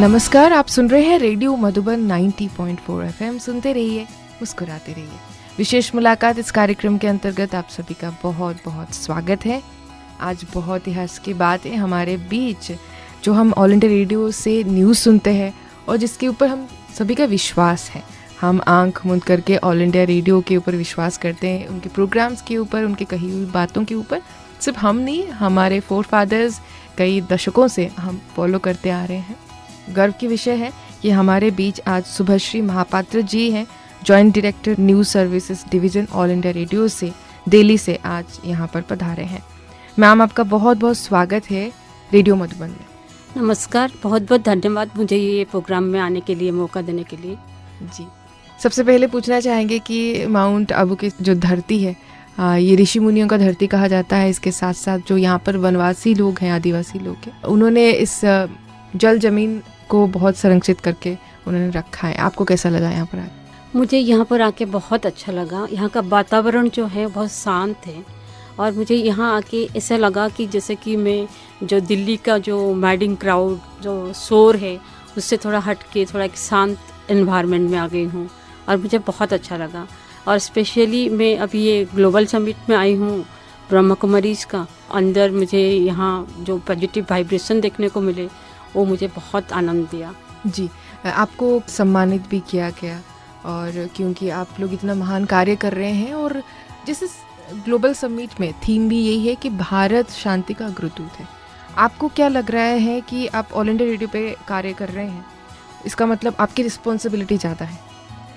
नमस्कार, आप सुन रहे हैं रेडियो मधुबन 90.4 एफएम। सुनते रहिए, मुस्कुराते रहिए। विशेष मुलाकात इस कार्यक्रम के अंतर्गत आप सभी का बहुत बहुत स्वागत है। आज बहुत ही हंस की बात है हमारे बीच, जो हम ऑल इंडिया रेडियो से न्यूज़ सुनते हैं और जिसके ऊपर हम सभी का विश्वास है। हम आंख मूंद करके ऑल इंडिया रेडियो के ऊपर विश्वास करते हैं, उनके प्रोग्राम्स के ऊपर, उनकी कही हुई बातों के ऊपर। सिर्फ हम नहीं, हमारे फोर फादर्स कई दशकों से हम फॉलो करते आ रहे हैं। गर्व की विषय है कि हमारे बीच आज सुभश्री महापात्र जी हैं, joint director news services division all India radio से, दिल्ली से आज यहाँ पर पधारे हैं। मैम, आपका बहुत बहुत स्वागत है रेडियो मधुबन में। नमस्कार, बहुत बहुत धन्यवाद मुझे ये प्रोग्राम में आने के लिए, मौका देने के लिए। जी, सबसे पहले पूछना चाहेंगे कि माउंट आबू की जो धरती है, ये ऋषि मुनियों का धरती कहा जाता है। इसके साथ साथ जो यहाँ पर वनवासी लोग हैं, आदिवासी लोग हैं, उन्होंने इस जल जमीन को बहुत संरक्षित करके उन्होंने रखा है। आपको कैसा लगा यहाँ पर आके? मुझे यहाँ पर आके बहुत अच्छा लगा। यहाँ का वातावरण जो है बहुत शांत है और मुझे यहाँ आके ऐसा लगा कि जैसे कि मैं जो दिल्ली का जो मैडिंग क्राउड, जो शोर है, उससे थोड़ा हट के थोड़ा एक शांत एनवायरनमेंट में आ गई हूँ और मुझे बहुत अच्छा लगा। और स्पेशली मैं अभी ये ग्लोबल समिट में आई हूँ ब्रह्मा कुमारीज़ का, अंदर मुझे यहाँ जो पॉजिटिव वाइब्रेशन देखने को मिले वो मुझे बहुत आनंद दिया। जी, आपको सम्मानित भी किया गया, और क्योंकि आप लोग इतना महान कार्य कर रहे हैं, और जैसे ग्लोबल समिट में थीम भी यही है कि भारत शांति का अग्रदूत है। आपको क्या लग रहा है कि आप ऑल इंडिया रेडियो पे कार्य कर रहे हैं, इसका मतलब आपकी रिस्पॉन्सिबिलिटी ज़्यादा है,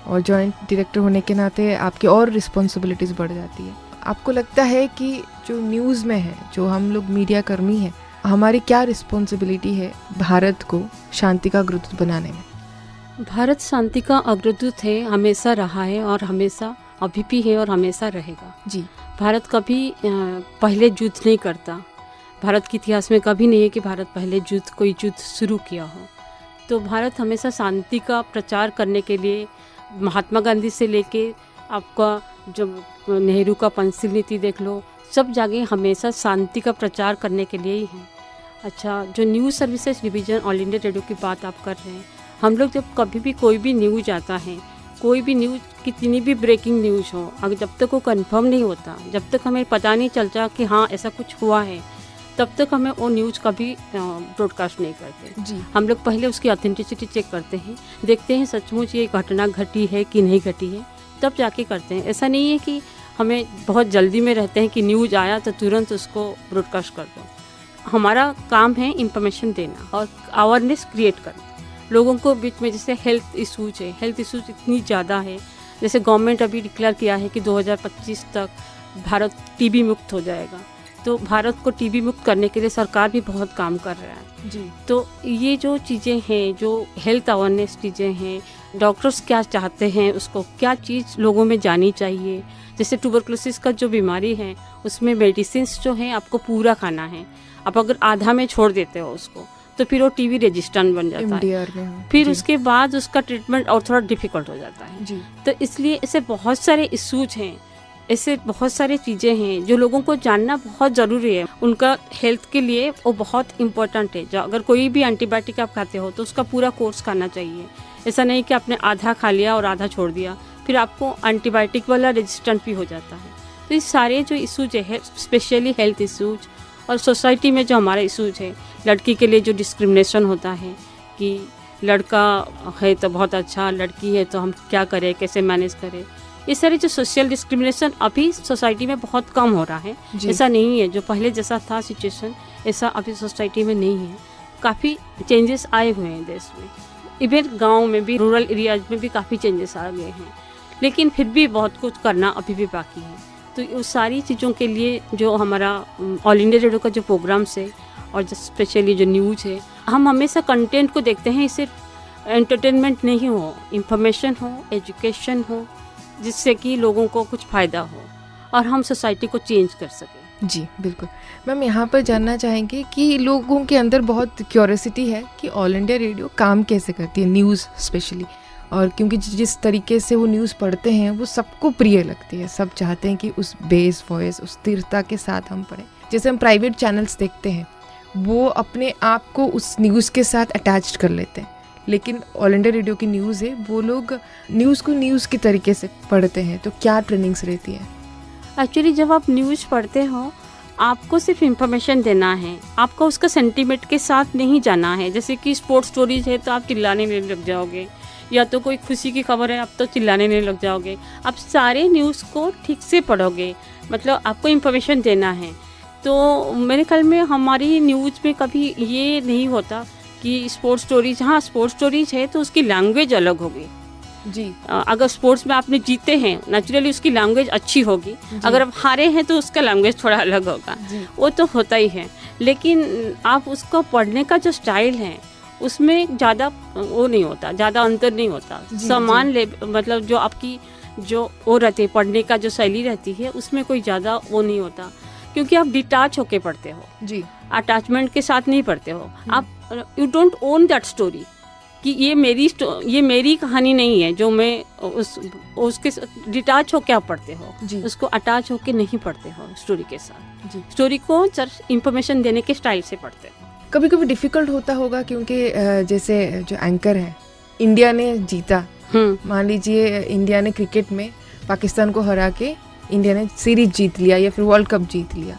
और जॉइंट डायरेक्टर होने के नाते आपकी और रिस्पॉन्सिबिलिटीज़ बढ़ जाती है। आपको लगता है कि जो न्यूज़ में है, जो हम लोग मीडिया कर्मी हैं, हमारी क्या रिस्पॉन्सिबिलिटी है भारत को शांति का अग्रदूत बनाने में? भारत शांति का अग्रदूत है, हमेशा रहा है और हमेशा अभी भी है और हमेशा रहेगा। जी, भारत कभी पहले युद्ध नहीं करता। भारत के इतिहास में कभी नहीं है कि भारत पहले कोई युद्ध शुरू किया हो। तो भारत हमेशा शांति का प्रचार करने के लिए, महात्मा गांधी से लेके आपका जो नेहरू का पंचशील नीति देख लो, सब जगह हमेशा शांति का प्रचार करने के लिए ही है। अच्छा, जो news services division all India radio की बात आप कर रहे हैं, हम लोग जब कभी भी कोई भी न्यूज़ आता है, कोई भी न्यूज़, कितनी भी ब्रेकिंग न्यूज़ हो, अगर जब तक वो कंफर्म नहीं होता, जब तक हमें पता नहीं चलता कि हाँ ऐसा कुछ हुआ है, तब तक हमें वो न्यूज़ कभी ब्रॉडकास्ट नहीं करते। जी, हम लोग पहले उसकी ऑथेंटिसिटी चेक करते हैं, देखते हैं सचमुच ये घटना घटी है कि नहीं घटी है, तब जाके करते हैं। ऐसा नहीं है कि हमें बहुत जल्दी में रहते हैं कि न्यूज़ आया तो तुरंत उसको ब्रॉडकास्ट कर दो। हमारा काम है इंफॉर्मेशन देना और अवेयरनेस क्रिएट करना लोगों को बीच में। जैसे हेल्थ इशूज़ है, हेल्थ इशूज़ इतनी ज़्यादा है, जैसे गवर्नमेंट अभी डिक्लेयर किया है कि 2025 तक भारत टीबी मुक्त हो जाएगा। तो भारत को टीबी मुक्त करने के लिए सरकार भी बहुत काम कर रहा है। जी, तो ये जो चीज़ें हैं, जो हेल्थ अवेयरनेस चीज़ें हैं, डॉक्टर्स क्या चाहते हैं, उसको क्या चीज़ लोगों में जानी चाहिए। जैसे ट्यूबरकुलोसिस का जो बीमारी है, उसमें मेडिसिन जो है आपको पूरा खाना है। आप अगर आधा में छोड़ देते हो उसको, तो फिर वो टीबी रेजिस्टेंट बन जाता है। फिर उसके बाद उसका ट्रीटमेंट और थोड़ा डिफिकल्ट हो जाता है। जी, तो इसलिए ऐसे बहुत सारे इशूज हैं, ऐसे बहुत सारी चीज़ें हैं जो लोगों को जानना बहुत ज़रूरी है। उनका हेल्थ के लिए वो बहुत इम्पोर्टेंट है। जो अगर कोई भी एंटीबायोटिक आप खाते हो तो उसका पूरा कोर्स खाना चाहिए। ऐसा नहीं कि आपने आधा खा लिया और आधा छोड़ दिया, फिर आपको एंटीबायोटिक वाला रेजिस्टेंट भी हो जाता है। तो ये सारे जो इशूज है, स्पेशली हेल्थ इशूज, और सोसाइटी में जो हमारा इशूज है, लड़की के लिए जो डिस्क्रिमिनेशन होता है कि लड़का है तो बहुत अच्छा, लड़की है तो हम क्या करें, कैसे मैनेज करें, ये सारे जो सोशल डिस्क्रिमिनेशन अभी सोसाइटी में बहुत कम हो रहा है। ऐसा नहीं है जो पहले जैसा था सिचुएशन, ऐसा अभी सोसाइटी में नहीं है। काफ़ी चेंजेस आए हुए हैं देश में। इवन गाँव में भी, रूरल एरियाज में भी काफ़ी चेंजेस आ गए हैं, लेकिन फिर भी बहुत कुछ करना अभी भी बाकी है। तो उस सारी चीज़ों के लिए जो हमारा ऑल इंडिया रेडियो का जो प्रोग्राम्स है और जो स्पेशली जो न्यूज़ है, हम हमेशा कंटेंट को देखते हैं। सिर्फ एंटरटेनमेंट नहीं हो, इंफॉर्मेशन हो, एजुकेशन हो, जिससे कि लोगों को कुछ फ़ायदा हो और हम सोसाइटी को चेंज कर सकें। जी, बिल्कुल। मैम, यहाँ पर जानना चाहेंगे कि लोगों के अंदर बहुत क्यूरियोसिटी है कि ऑल इंडिया रेडियो काम कैसे करती है, न्यूज़ स्पेशली, और क्योंकि जिस तरीके से वो न्यूज़ पढ़ते हैं वो सबको प्रिय लगती है। सब चाहते हैं कि उस बेस वॉइस, उस स्थिरता के साथ हम पढ़ें। जैसे हम प्राइवेट चैनल्स देखते हैं, वो अपने आप को उस न्यूज़ के साथ अटैच्ड कर लेते हैं। लेकिन ऑल इंडिया रेडियो की न्यूज़ है, वो लोग न्यूज़ को न्यूज़ की तरीके से पढ़ते हैं, तो क्या ट्रेनिंग्स रहती है? एक्चुअली जब आप न्यूज़ पढ़ते हो, आपको सिर्फ इन्फॉर्मेशन देना है, आपको उसका सेंटीमेंट के साथ नहीं जाना है। जैसे कि स्पोर्ट्स स्टोरीज है तो आप चिल्लाने नहीं लग जाओगे, या तो कोई खुशी की खबर है आप तो चिल्लाने नहीं लग जाओगे। आप सारे न्यूज़ को ठीक से पढ़ोगे, मतलब आपको इन्फॉर्मेशन देना है। तो मेरे ख्याल में हमारी न्यूज़ में कभी ये नहीं होता कि स्पोर्ट्स स्टोरीज, हाँ स्पोर्ट्स स्टोरीज है तो उसकी लैंग्वेज अलग होगी जी। अगर स्पोर्ट्स में आपने जीते हैं, नेचुरली उसकी लैंग्वेज अच्छी होगी। अगर आप हारे हैं तो उसका लैंग्वेज थोड़ा अलग होगा, वो तो होता ही है। लेकिन आप उसको पढ़ने का जो स्टाइल है उसमें ज़्यादा वो नहीं होता, ज़्यादा अंतर नहीं होता। समान मतलब जो आपकी जो वो रहती है पढ़ने का जो शैली रहती है उसमें कोई ज़्यादा वो नहीं होता, क्योंकि आप डिटैच होके पढ़ते हो जी, अटैचमेंट के साथ नहीं पढ़ते हो। आप you don't own that story कि ये मेरी कहानी नहीं है जो मैं उसके डिटैच होके आप पढ़ते हो, उसको अटैच होके नहीं पढ़ते हो स्टोरी के साथ जी। स्टोरी को सिर्फ इंफॉर्मेशन देने के स्टाइल से पढ़ते हो। कभी कभी डिफिकल्ट होता होगा, क्योंकि जैसे जो एंकर है, इंडिया ने जीता, मान लीजिए इंडिया ने क्रिकेट में पाकिस्तान को हरा के इंडिया ने सीरीज जीत लिया या फिर वर्ल्ड कप जीत लिया,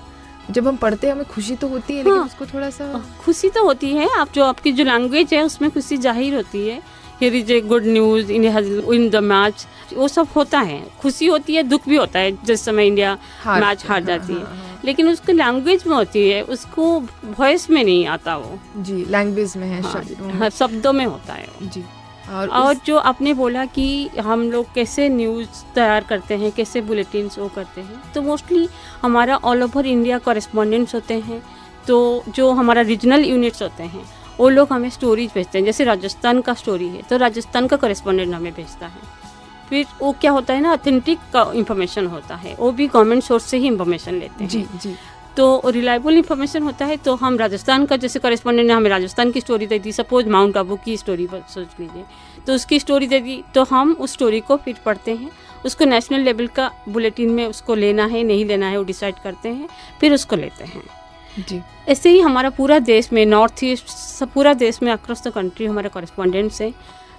जब हम पढ़ते हैं हमें खुशी तो होती है, लेकिन उसको थोड़ा सा खुशी तो होती है। आपकी जो लैंग्वेज है उसमें खुशी जाहिर होती है, here is a good news in the match, वो सब होता है। खुशी होती है, दुख भी होता है जिस समय इंडिया मैच हार जाती है। लेकिन उसकी लैंग्वेज में होती है, उसको वॉइस में नहीं आता वो जी, लैंग्वेज में है, शब्दों में होता है वो जी। और जो आपने बोला कि हम लोग कैसे न्यूज़ तैयार करते हैं, कैसे बुलेटिन्स वो करते हैं, तो मोस्टली हमारा ऑल ओवर इंडिया कॉरेस्पॉन्डेंट्स होते हैं। तो जो हमारा रीजनल यूनिट्स होते हैं वो लोग हमें स्टोरीज भेजते हैं। जैसे राजस्थान का स्टोरी है तो राजस्थान का कॉरेस्पॉन्डेंट हमें भेजता है। फिर वो क्या होता है ना, ऑथेंटिक इंफॉर्मेशन होता है, वो भी गवर्नमेंट सोर्स से ही इंफॉर्मेशन लेते हैं जी जी। तो रिलायबल इंफॉर्मेशन होता है। तो हम राजस्थान का जैसे कॉरेस्पॉन्डेंट ने हमें राजस्थान की story they the, suppose mount Abu की स्टोरी सोच लीजिए, तो उसकी स्टोरी दे दी, तो हम उस स्टोरी को फिर पढ़ते हैं, उसको नेशनल लेवल का बुलेटिन में उसको लेना है नहीं लेना है वो डिसाइड करते हैं, फिर उसको लेते हैं जी। ऐसे ही हमारा पूरा देश में, नॉर्थ ईस्ट सब पूरा देश में अक्रॉस द कंट्री हमारे कॉरेस्पॉन्डेंट्स हैं,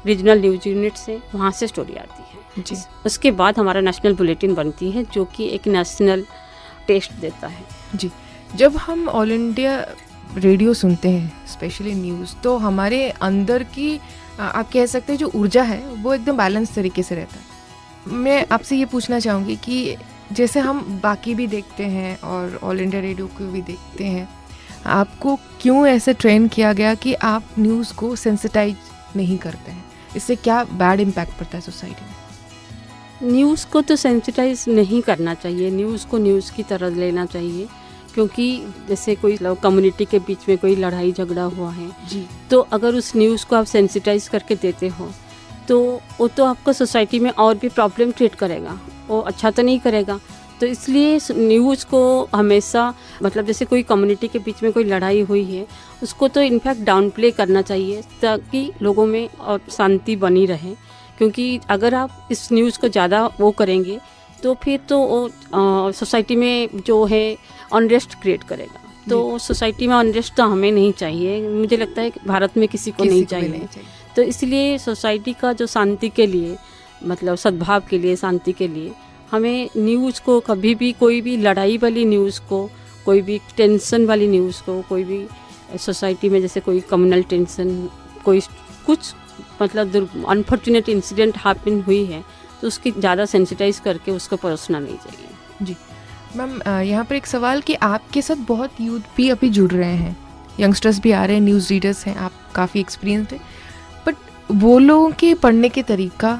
रीजनल न्यूज यूनिट से, वहाँ से स्टोरी आती है जी। उसके बाद हमारा नेशनल बुलेटिन बनती है जो कि एक नेशनल टेस्ट देता है जी। जब हम ऑल इंडिया रेडियो सुनते हैं, स्पेशली न्यूज़, तो हमारे अंदर की आप कह सकते हैं जो ऊर्जा है वो एकदम बैलेंस तरीके से रहता है। मैं आपसे ये पूछना चाहूँगी कि जैसे हम बाकी भी देखते हैं और ऑल इंडिया रेडियो को भी देखते हैं, आपको क्यों ऐसे ट्रेन किया गया कि आप न्यूज़ को सेंसिटाइज नहीं करते हैं? इससे क्या बैड इम्पैक्ट पड़ता है सोसाइटी में? न्यूज़ को तो सेंसिटाइज नहीं करना चाहिए, न्यूज़ को न्यूज़ की तरह लेना चाहिए, क्योंकि जैसे कोई कम्युनिटी के बीच में कोई लड़ाई झगड़ा हुआ है जी, तो अगर उस न्यूज़ को आप सेंसिटाइज करके देते हो तो वो तो आपको सोसाइटी में और भी प्रॉब्लम क्रिएट करेगा, वो अच्छा तो नहीं करेगा। तो इसलिए न्यूज़ को हमेशा, मतलब जैसे कोई कम्युनिटी के बीच में कोई लड़ाई हुई है उसको तो इनफैक्ट डाउन प्ले करना चाहिए ताकि लोगों में और शांति बनी रहे। क्योंकि अगर आप इस न्यूज़ को ज़्यादा वो करेंगे तो फिर तो वो सोसाइटी में जो है अनरेस्ट क्रिएट करेगा। तो सोसाइटी में अनरेस्ट तो हमें नहीं चाहिए, मुझे लगता है कि भारत में किसी को नहीं चाहिए। तो इसलिए सोसाइटी का जो शांति के लिए, मतलब सद्भाव के लिए, शांति के लिए, हमें न्यूज़ को कभी भी, कोई भी लड़ाई वाली न्यूज़ को, कोई भी टेंशन वाली न्यूज़ को, कोई भी सोसाइटी में जैसे कोई कम्युनल टेंशन, कोई कुछ मतलब अनफॉर्चुनेट इंसिडेंट हैपन हुई है तो उसकी ज़्यादा सेंसिटाइज करके उसको परोसना नहीं चाहिए जी। मैम यहाँ पर एक सवाल कि आपके साथ बहुत यूथ भी अभी जुड़ रहे हैं, यंगस्टर्स भी आ रहे हैं, न्यूज़ रीडर्स हैं, आप काफ़ी एक्सपीरियंस्ड हैं, बट वो लोगों के पढ़ने के तरीका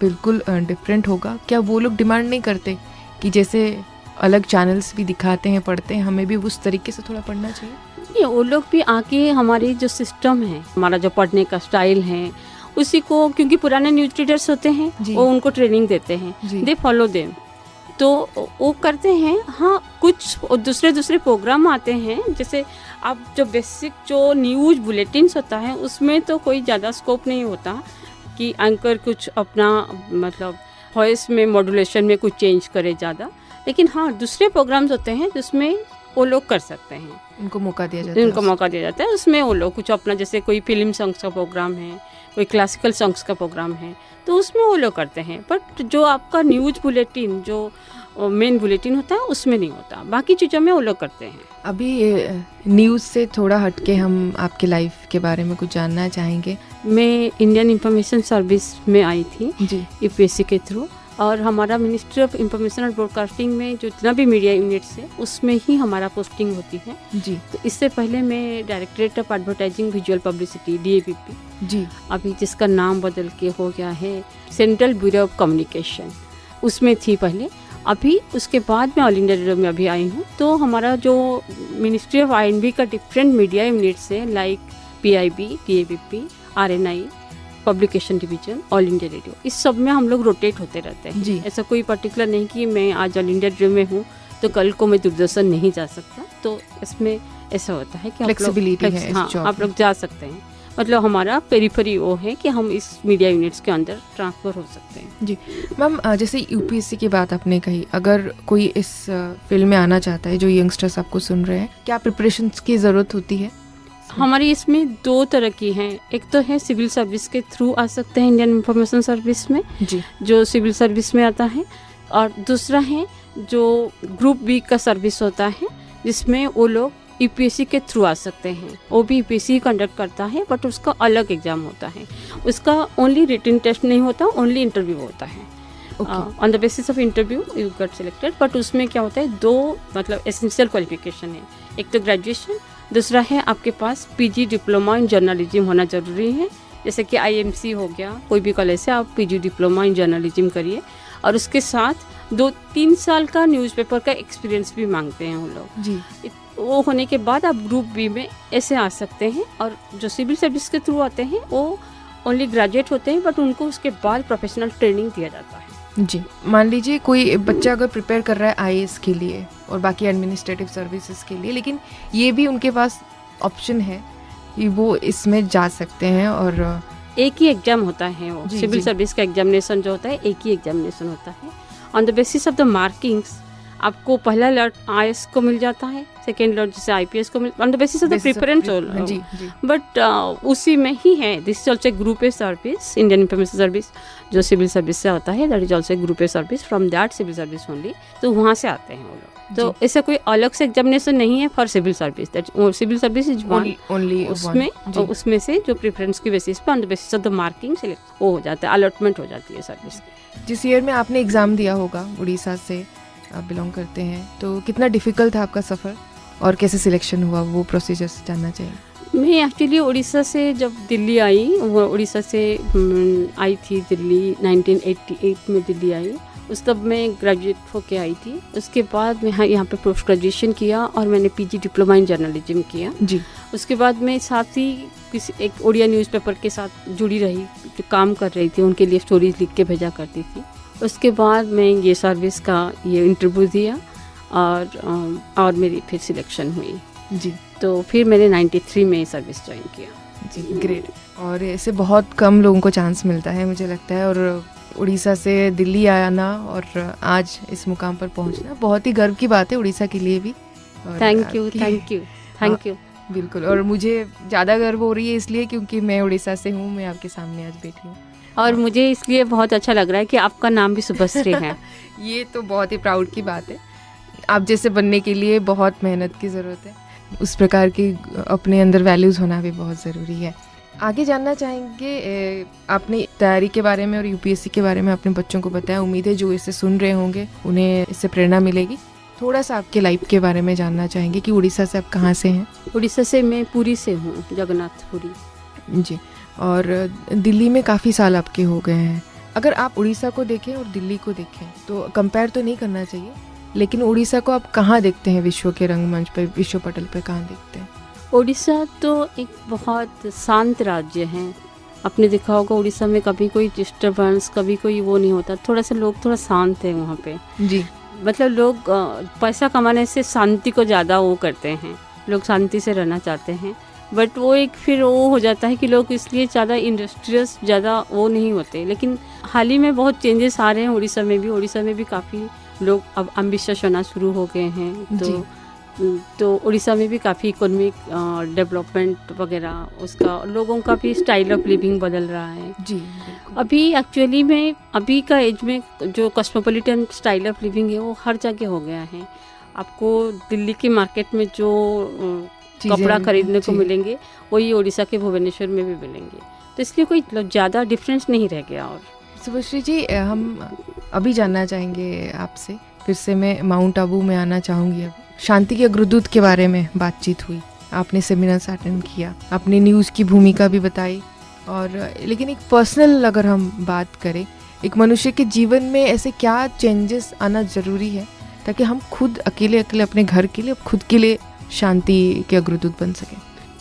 बिल्कुल डिफरेंट होगा। क्या वो लोग डिमांड नहीं करते कि जैसे अलग चैनल्स भी दिखाते हैं, पढ़ते हैं, हमें भी उस तरीके से थोड़ा पढ़ना चाहिए? नहीं, वो लोग भी आके हमारी जो सिस्टम है, हमारा जो पढ़ने का स्टाइल है उसी को, क्योंकि पुराने न्यूज़ रीडर्स होते हैं वो उनको ट्रेनिंग देते हैं, दे फॉलो देम, तो वो करते हैं। हाँ, कुछ दूसरे प्रोग्राम आते हैं, जैसे अब जो बेसिक जो न्यूज़ बुलेटिन्स होता है उसमें तो कोई ज़्यादा स्कोप नहीं होता कि एंकर कुछ अपना मतलब वॉइस में मॉड्यूलेशन में कुछ चेंज करे ज़्यादा। लेकिन हाँ, दूसरे प्रोग्राम्स होते हैं जिसमें वो लोग कर सकते हैं, उनको मौका दिया जाता है। उनको मौका दिया जाता है। उसमें वो लोग कुछ अपना, जैसे कोई फिल्म सॉन्ग्स का प्रोग्राम है, कोई क्लासिकल सॉन्ग्स का प्रोग्राम है, तो उसमें वो लोग करते हैं। बट जो आपका न्यूज़ बुलेटिन, जो मेन बुलेटिन होता है, उसमें नहीं होता। बाकी चीज़ों में वो लोग करते हैं। अभी न्यूज़ से थोड़ा हटके हम आपके लाइफ के बारे में कुछ जानना चाहेंगे। मैं इंडियन इंफॉर्मेशन सर्विस में आई थी जी यूपीएससी के थ्रू, और हमारा मिनिस्ट्री ऑफ इंफॉर्मेशन और ब्रॉडकास्टिंग में जो जितना भी मीडिया यूनिट्स है उसमें ही हमारा पोस्टिंग होती है। जी तो इससे पहले मैं directorate of advertising visual publicity DAVP, जी अभी जिसका नाम बदल के हो गया है सेंट्रल ब्यूरो ऑफ कम्युनिकेशन, उसमें थी पहले। अभी उसके बाद मैं ऑल इंडिया रेडियो में अभी आई हूँ। तो हमारा जो मिनिस्ट्री ऑफ INB का डिफरेंट मीडिया यूनिट्स है, like PIB, DAVP, RNI, publication division, all India radio, इस सब में हम लोग रोटेट होते रहते हैं। जी। ऐसा कोई पर्टिकुलर नहीं कि मैं आज ऑल इंडिया रेडियो में हूँ तो कल को मैं दूरदर्शन नहीं जा सकता। तो इसमें ऐसा होता है कि Flexibility है इस हाँ, job आप में। लोग जा सकते हैं। मतलब हमारा पेरिफेरी वो है कि हम इस मीडिया यूनिट्स के अंदर ट्रांसफर हो सकते हैं। जी मैम, जैसे यूपीएससी की बात आपने कही, अगर कोई इस फील्ड में आना चाहता है, जो यंगस्टर्स आपको सुन रहे हैं, क्या प्रिपरेशंस की ज़रूरत होती है? हमारी इसमें 2 तरह की हैं। एक तो है सिविल सर्विस के थ्रू आ सकते हैं इंडियन इंफॉर्मेशन सर्विस में, जी जो सिविल सर्विस में आता है, और दूसरा है जो ग्रुप B का सर्विस होता है, जिसमें वो लोग यूपीएससी के थ्रू आ सकते हैं। वो भी यूपीएससी कंडक्ट करता है, बट उसका अलग एग्जाम होता है। उसका ओनली रिटन टेस्ट नहीं होता, ओनली इंटरव्यू होता है। On the basis of interview you get selected. But उसमें क्या होता है, 2 मतलब एसेंशियल क्वालिफिकेशन है। एक तो ग्रेजुएशन, दूसरा है आपके पास PG डिप्लोमा इन जर्नलिज्म होना ज़रूरी है। जैसे कि IMC हो गया, कोई भी कॉलेज से आप PG डिप्लोमा इन जर्नलिज्म करिए, और उसके साथ 2-3 साल का न्यूज़पेपर का एक्सपीरियंस भी मांगते हैं वो लोग। जी वो होने के बाद आप ग्रुप B में ऐसे आ सकते हैं। और जो सिविल सर्विस के थ्रू आते हैं वो ओनली ग्रेजुएट होते हैं, बट उनको उसके बाद प्रोफेशनल ट्रेनिंग दिया जाता है। जी मान लीजिए कोई बच्चा अगर प्रिपेयर कर रहा है IAS के लिए और बाकी एडमिनिस्ट्रेटिव सर्विसेज के लिए, लेकिन ये भी उनके पास ऑप्शन है कि वो इसमें जा सकते हैं, और एक ही एग्जाम होता है वो जी, सिविल जी। सर्विस का एग्जामिनेशन जो होता है, एक ही एग्जामिनेशन होता है। On the basis of the markings आपको पहला लॉट IAS को मिल जाता है, सेकेंड लॉट जैसे IPS को मिल, on the basis of the preference. जी जी बट उसी में ही है, this is also group A service, Indian information service जो सिविल सर्विस से आता है, that is also group A service, from that civil service only. तो वहाँ से आते हैं वो लोग। तो ऐसा कोई अलग से एग्जामिनेशन नहीं है for civil service, that civil service is one only उसमें। और उसमें से जो प्रेफरेंस की बेसिस पे, on the basis of the marking select वो हो जाता है, अलॉटमेंट हो जाती है सर्विस की। जिस ईयर में आपने एग्ज़ाम दिया होगा, उड़ीसा से आप बिलोंग करते हैं, तो कितना डिफ़िकल्ट था आपका सफ़र और कैसे सिलेक्शन हुआ, वो प्रोसीजर्स जानना चाहिए। मैं एक्चुअली उड़ीसा से जब दिल्ली आई, वो उड़ीसा से आई थी दिल्ली 1988 में दिल्ली आई। उस तब मैं ग्रेजुएट होके आई थी। उसके बाद मैं यहाँ पे पोस्ट ग्रेजुएशन किया और मैंने PG डिप्लोमा इन जर्नलिज्म किया। जी उसके बाद मैं साथ ही किसी एक उड़िया न्यूज़पेपर के साथ जुड़ी रही, जो काम कर रही थी, उनके लिए स्टोरीज लिख के भेजा करती थी। उसके बाद मैं ये सर्विस का ये इंटरव्यू दिया और मेरी फिर सिलेक्शन हुई। जी तो फिर मैंने 93 में सर्विस ज्वाइन किया। जी ग्रेट। और ऐसे बहुत कम लोगों को चांस मिलता है मुझे लगता है, और उड़ीसा से दिल्ली आना और आज इस मुकाम पर पहुंचना बहुत ही गर्व की बात है उड़ीसा के लिए भी। Thank you thank you thank you. बिल्कुल, और मुझे ज़्यादा गर्व हो रही है इसलिए क्योंकि मैं उड़ीसा से हूँ, मैं आपके सामने आज बैठी हूँ। और मुझे इसलिए बहुत अच्छा लग रहा है कि आपका नाम भी शुभश्री है। ये तो बहुत ही प्राउड की बात है। आप जैसे बनने के लिए बहुत मेहनत की ज़रूरत है, उस प्रकार की अपने अंदर वैल्यूज़ होना भी बहुत ज़रूरी है। आगे जानना चाहेंगे, आपने तैयारी के बारे में और यूपीएससी के बारे में अपने बच्चों को बताया। उम्मीद है जो इसे सुन रहे होंगे उन्हें इससे प्रेरणा मिलेगी। थोड़ा सा आपके लाइफ के बारे में जानना चाहेंगे कि उड़ीसा से आप कहाँ से हैं? उड़ीसा से मैं पुरी से हूँ, जगन्नाथपुरी। जी, और दिल्ली में काफ़ी साल आपके हो गए हैं। अगर आप उड़ीसा को देखें और दिल्ली को देखें तो कंपेयर तो नहीं करना चाहिए, लेकिन उड़ीसा को आप कहाँ देखते हैं विश्व के रंगमंच पर, विश्व पटल पर कहाँ देखते हैं? उड़ीसा तो एक बहुत शांत राज्य है। आपने देखा होगा उड़ीसा में कभी कोई डिस्टर्बेंस, कभी कोई वो नहीं होता। थोड़ा सा लोग थोड़ा शांत है वहाँ पे। जी, मतलब लोग पैसा कमाने से शांति को ज़्यादा वो करते हैं, लोग शांति से रहना चाहते हैं। बट वो एक फिर वो हो जाता है कि लोग इसलिए ज़्यादा इंडस्ट्रियस ज़्यादा वो नहीं होते। लेकिन हाल ही में बहुत चेंजेस आ रहे हैं उड़ीसा में भी। उड़ीसा में भी काफ़ी लोग अब एम्बिशियस होना शुरू हो गए हैं। तो तो उड़ीसा में भी काफ़ी इकोनॉमिक डेवलपमेंट वगैरह, उसका लोगों का भी स्टाइल ऑफ लिविंग बदल रहा है। जी बिल्कुल। अभी एक्चुअली में अभी का एज में जो कॉस्मोपॉलिटन स्टाइल ऑफ लिविंग है वो हर जगह हो गया है। आपको दिल्ली के मार्केट में जो चीज़ें कपड़ा खरीदने को जी। मिलेंगे वही उड़ीसा के भुवनेश्वर में भी मिलेंगे, तो इसलिए कोई ज़्यादा डिफरेंस नहीं रह गया। और शुभश्री जी, हम अभी जानना चाहेंगे आपसे, फिर से मैं माउंट आबू में आना चाहूँगी। अब शांति के अग्रदूत के बारे में बातचीत हुई, आपने सेमिनार्स अटेंड किया, आपने न्यूज़ की भूमिका भी बताई, और लेकिन एक पर्सनल अगर हम बात करें, एक मनुष्य के जीवन में ऐसे क्या चेंजेस आना ज़रूरी है ताकि हम खुद अकेले अपने घर के लिए, खुद के लिए शांति के अग्रदूत बन सकें?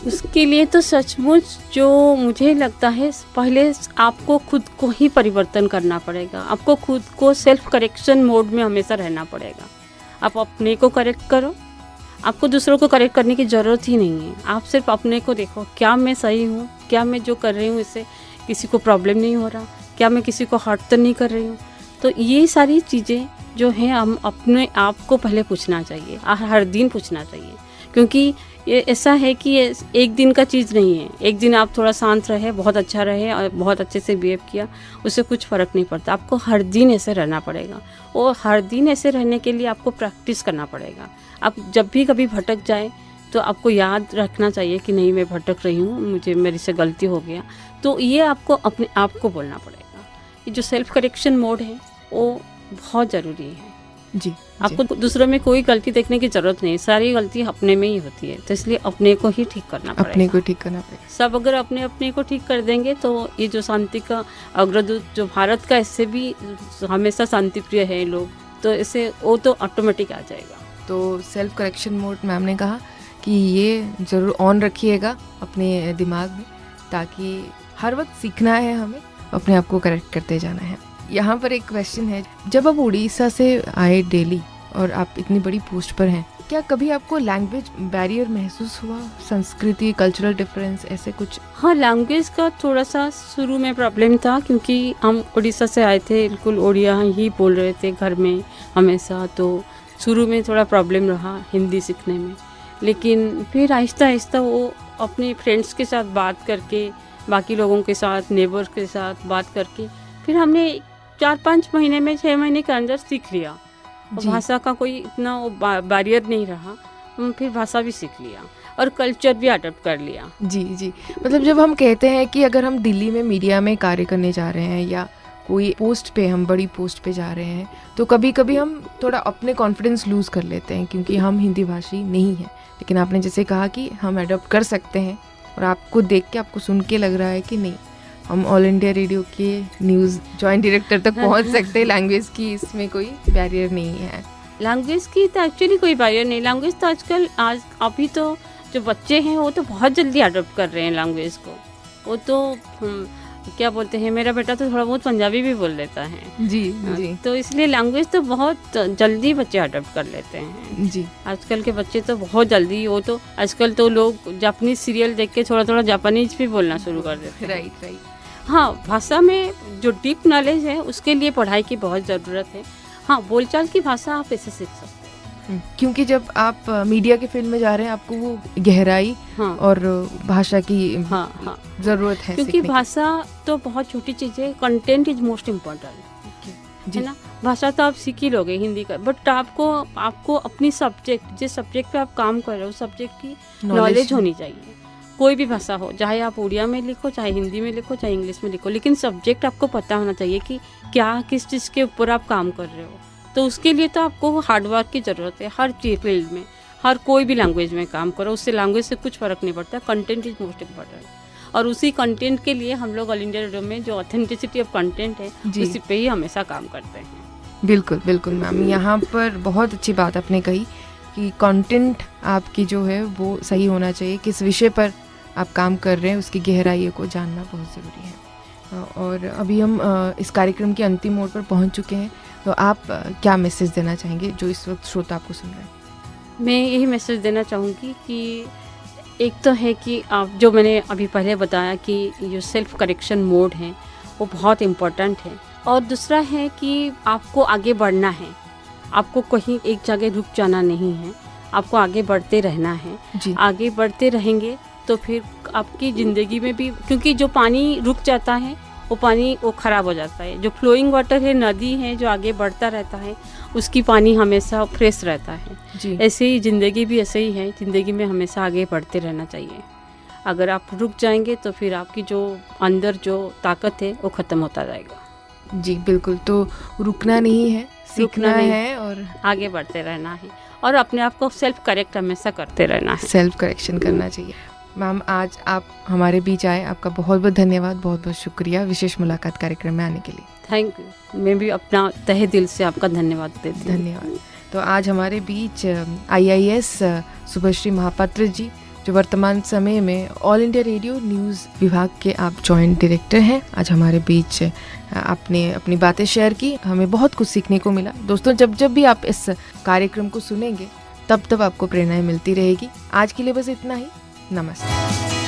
उसके लिए तो सचमुच जो मुझे लगता है, पहले आपको खुद को ही परिवर्तन करना पड़ेगा। आपको खुद को सेल्फ करेक्शन मोड में हमेशा रहना पड़ेगा। आप अपने को करेक्ट करो, आपको दूसरों को करेक्ट करने की ज़रूरत ही नहीं है। आप सिर्फ अपने को देखो, क्या मैं सही हूँ, क्या मैं जो कर रही हूँ इससे किसी को प्रॉब्लम नहीं हो रहा, क्या मैं किसी को हर्ट तो नहीं कर रही हूँ। तो ये सारी चीज़ें जो हैं हम अपने आप को पहले पूछना चाहिए, हर दिन पूछना चाहिए, क्योंकि ये ऐसा है कि ये एक दिन का चीज़ नहीं है। एक दिन आप थोड़ा शांत रहे, बहुत अच्छा रहे और बहुत अच्छे से बिहेव किया, उससे कुछ फ़र्क नहीं पड़ता। आपको हर दिन ऐसे रहना पड़ेगा, और हर दिन ऐसे रहने के लिए आपको प्रैक्टिस करना पड़ेगा। आप जब भी कभी भटक जाए तो आपको याद रखना चाहिए कि नहीं, मैं भटक रही हूँ, मुझे मेरे से गलती हो गया। तो ये आपको अपने आप को बोलना पड़ेगा। ये जो सेल्फ करेक्शन मोड है वो बहुत ज़रूरी है। जी, आपको दूसरों में कोई गलती देखने की ज़रूरत नहीं, सारी गलती अपने में ही होती है। तो इसलिए अपने को ही ठीक करना पड़ेगा, अपने को ठीक करना पड़ेगा। सब अगर अपने को ठीक कर देंगे तो ये जो शांति का अग्रदूत जो भारत का, इससे भी हमेशा शांति प्रिय है लोग, तो इसे वो तो ऑटोमेटिक आ जाएगा। तो सेल्फ करेक्शन मोड मैम ने कहा कि ये ज़रूर ऑन रखिएगा अपने दिमाग में, ताकि हर वक्त सीखना है हमें, अपने आप को करेक्ट करते जाना है। यहाँ पर एक क्वेश्चन है, जब आप उड़ीसा से आए दिल्ली और आप इतनी बड़ी पोस्ट पर हैं, क्या कभी आपको लैंग्वेज बैरियर महसूस हुआ, संस्कृति, कल्चरल डिफरेंस, ऐसे कुछ? हाँ, लैंग्वेज का थोड़ा सा शुरू में प्रॉब्लम था, क्योंकि हम उड़ीसा से आए थे, बिल्कुल उड़िया ही बोल रहे थे घर में हमेशा, तो शुरू में थोड़ा प्रॉब्लम रहा हिंदी सीखने में। लेकिन फिर आहिस्ता आहिस्ता वो अपने फ्रेंड्स के साथ बात करके, बाकी लोगों के साथ, नेबर्स के साथ बात करके, फिर हमने 4-5 महीने में, 6 महीने के अंदर सीख लिया। भाषा का कोई इतना बैरियर नहीं रहा, हम फिर भाषा भी सीख लिया और कल्चर भी अडॉप्ट कर लिया। जी जी, मतलब जब हम कहते हैं कि अगर हम दिल्ली में मीडिया में कार्य करने जा रहे हैं या कोई पोस्ट पे, हम बड़ी पोस्ट पे जा रहे हैं, तो कभी कभी हम थोड़ा अपने कॉन्फिडेंस लूज़ कर लेते हैं क्योंकि हम हिंदी भाषी नहीं हैं। लेकिन आपने जैसे कहा कि हम अडॉप्ट कर सकते हैं, और आपको देख के, आपको सुन के लग रहा है कि नहीं, हम ऑल इंडिया रेडियो के न्यूज़ जॉइंट डायरेक्टर तक पहुंच सकते हैं। लैंग्वेज की इसमें कोई बैरियर नहीं है। लैंग्वेज की तो एक्चुअली कोई बैरियर नहीं। लैंग्वेज तो आजकल अभी तो जो बच्चे हैं वो तो बहुत जल्दी अडॉप्ट कर रहे हैं लैंग्वेज को। वो तो क्या बोलते हैं, मेरा बेटा तो थोड़ा बहुत पंजाबी भी बोल लेता है। जी जी, तो इसलिए लैंग्वेज तो बहुत जल्दी बच्चे अडॉप्ट कर लेते हैं। जी, आजकल के बच्चे तो बहुत जल्दी, वो तो आजकल तो लोग जापानीज सीरियल देख के थोड़ा थोड़ा जापानीज भी बोलना शुरू कर देते हैं। Right right. हाँ, भाषा में जो डीप नॉलेज है उसके लिए पढ़ाई की बहुत ज़रूरत है। हाँ, बोलचाल की भाषा आप ऐसे सीख सकते हैं, क्योंकि जब आप मीडिया के फील्ड में जा रहे हैं, आपको वो गहराई हाँ, और भाषा की हाँ, ज़रूरत है, क्योंकि भाषा तो बहुत छोटी चीज़ है। कंटेंट इज मोस्ट इम्पोर्टेंट, है ना। भाषा तो आप सीख ही लोगे हिंदी का, बट आपको अपनी सब्जेक्ट, जिस सब्जेक्ट पे आप काम कर रहे हो, सब्जेक्ट की नॉलेज होनी चाहिए। कोई भी भाषा हो, चाहे आप उड़िया में लिखो, चाहे हिंदी में लिखो, चाहे इंग्लिश में लिखो, लेकिन सब्जेक्ट आपको पता होना चाहिए कि क्या, किस चीज़ के ऊपर आप काम कर रहे हो। तो उसके लिए तो आपको हार्डवर्क की ज़रूरत है। हर फील्ड में, हर कोई भी लैंग्वेज में काम करो, उससे लैंग्वेज से कुछ फ़र्क नहीं पड़ता। कंटेंट इज मोस्ट इम्पोर्टेंट, और उसी कंटेंट के लिए हम लोग ऑल इंडिया रेडियो में जो ऑथेंटिसिटी ऑफ कंटेंट है, उसी पे ही हमेशा काम करते हैं। बिल्कुल बिल्कुल मैम, यहाँ पर बहुत अच्छी बात आपने कही कि कंटेंट आपकी जो है वो सही होना चाहिए। किस विषय पर आप काम कर रहे हैं उसकी गहराई को जानना बहुत ज़रूरी है। और अभी हम इस कार्यक्रम के अंतिम मोड़ पर पहुंच चुके हैं, तो आप क्या मैसेज देना चाहेंगे जो इस वक्त श्रोता आपको सुन रहे हैं? मैं यही मैसेज देना चाहूँगी कि एक तो है कि आप, जो मैंने अभी पहले बताया कि जो सेल्फ करेक्शन मोड है वो बहुत इम्पोर्टेंट है, और दूसरा है कि आपको आगे बढ़ना है, आपको कहीं एक जगह रुक जाना नहीं है। आपको आगे बढ़ते रहना है। जी। आगे बढ़ते रहेंगे तो फिर आपकी ज़िंदगी में भी, क्योंकि जो पानी रुक जाता है वो पानी वो ख़राब हो जाता है। जो फ्लोइंग वाटर है, नदी है, जो आगे बढ़ता रहता है, उसकी पानी हमेशा फ्रेश रहता है। जी। ऐसे ही ज़िंदगी भी ऐसे ही है, ज़िंदगी में हमेशा आगे बढ़ते रहना चाहिए। अगर आप रुक जाएंगे तो फिर आपकी जो अंदर जो ताकत है वो ख़त्म होता जाएगा। जी बिल्कुल, तो रुकना नहीं है, सीखना नहीं। है और आगे बढ़ते रहना है और अपने आप को सेल्फ करेक्ट हमेशा करते रहना है। सेल्फ करेक्शन करना चाहिए। मैम, आज आप हमारे बीच आए, आपका बहुत बहुत धन्यवाद, बहुत बहुत शुक्रिया विशेष मुलाकात कार्यक्रम में आने के लिए। Thank you. मैं भी अपना तहे दिल से आपका धन्यवाद देती हूँ। धन्यवाद। तो आज हमारे बीच IAS सुभश्री महापात्र जी, जो वर्तमान समय में ऑल इंडिया रेडियो न्यूज़ विभाग के आप जॉइंट डायरेक्टर हैं, आज हमारे बीच आपने अपनी बातें शेयर की, हमें बहुत कुछ सीखने को मिला। दोस्तों, जब जब भी आप इस कार्यक्रम को सुनेंगे तब तब आपको प्रेरणाएं मिलती रहेगी। आज के लिए बस इतना ही। नमस्ते।